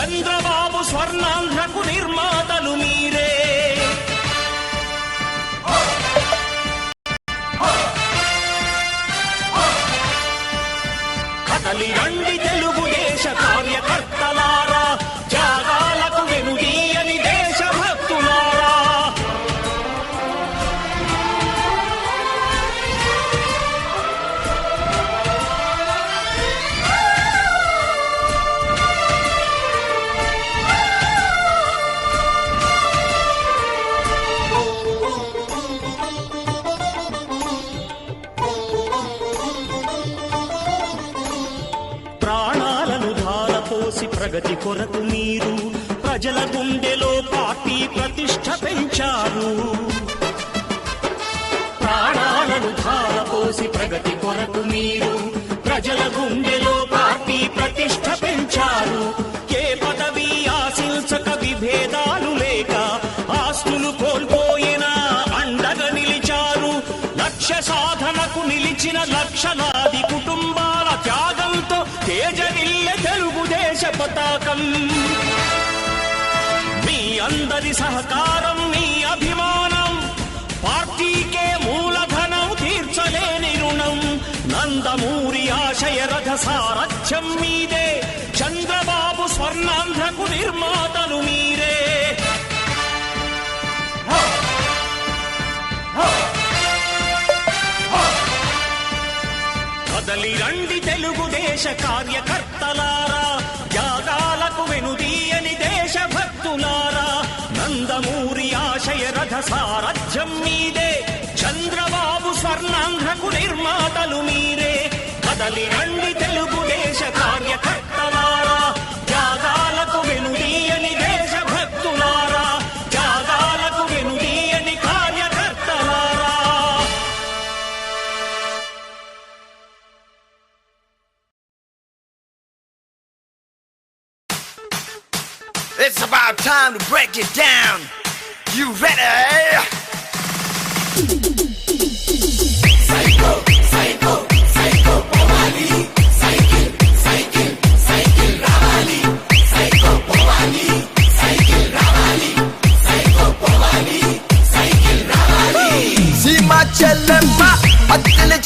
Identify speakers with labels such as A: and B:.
A: చంద్రబాబు స్వర్ణాంధ్రకు నిర్మాతలు మీరే. కదలి రండి తెలుగుదేశ కార్యకర్తలారా, త్యాగాలకు వెనుదీయని దేశభక్తులారా. ప్రాణాలను ధారపోసి ప్రగతి కొరకు మీరు ప్రజల గుండెలో పార్టీ ప్రతిష్ఠ పెంచారు. ప్రాణాలను ధారపోసి ప్రగతి కొరకు మీరు ప్రజల గుండెలో పార్టీ ప్రతిష్ఠ పెంచారు. ఏ పదవి ఆశించక విభేదాలు లేక ఆస్తులు కోల్పోయినా అండగా నిలిచారు. లక్ష్య సాధనకు నిలిచిన లక్షలాది కుటుంబాల త్యాగంతో తేజరిల్లె తెలుగుదేశ పతాకం. మీ అందరి సహకారం, మీ అభిమానం పార్టీకే మూలధనం, తీర్చలేని రుణం. నందమూరి ఆశయ రథ సారథ్యం మీదే, చంద్రబాబు స్వర్ణాంధ్రకు నిర్మాతలు మీరే. కదలి రండి తెలుగుదేశ కార్యకర్తలారా, త్యాగాలకు వెనుదీయని దేశభక్తులారా. నందమూరి ఆశయ రథ సారథ్యం మీదే, చంద్రబాబు స్వర్ణాంధ్రకు నిర్మాతలు మీరే. కదలి రండి తెలుగుదేశ కార్యకర్తలారా, త్యాగాలకు వెనుదీయని దేశభక్తులారా, త్యాగాలకు వెనుదీయని కార్యకర్తలారా.
B: It's about time to break it down. You ready? Psycho, psycho, psycho, Powali. Cycle, cycle, cycle, Ravali. Psycho, Powali. Cycle, Ravali. Psycho, Powali. Cycle, Ravali. Sima Chellemma, Attile